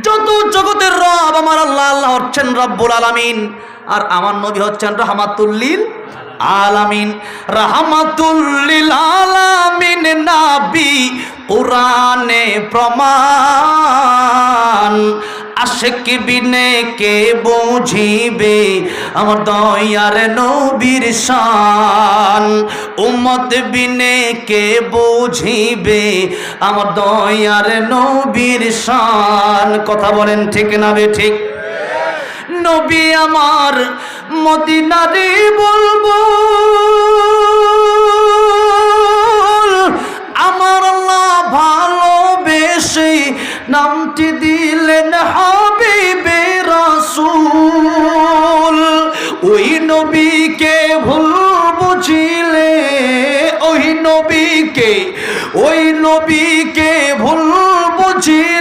যত জগতের রব আমার আল্লাহ, আল্লাহ হচ্ছেন রব্বুল আলামিন, আর আমার নবী হচ্ছেন রাহমাতুল লিল আলামিন। রাহমাতুল লিল আলামিন নবী কুরআনে প্রমাণ, আশিক বিনে কে বুঝিবে আমার দয়ার নবীর শান, উম্মত বিনে কে বুঝিবে আমার দয়ার নবীর শান। কথা বলেন ঠিক না বে ঠিক? নবী আমার মদিনারে বুলবুল, আমার আল্লাহ ভালোবেসে নামটি দিলেন হাবিবে রাসূল। ওই নবীকে ভুল বুঝিলে, ওই নবীকে ভুল বুঝিলে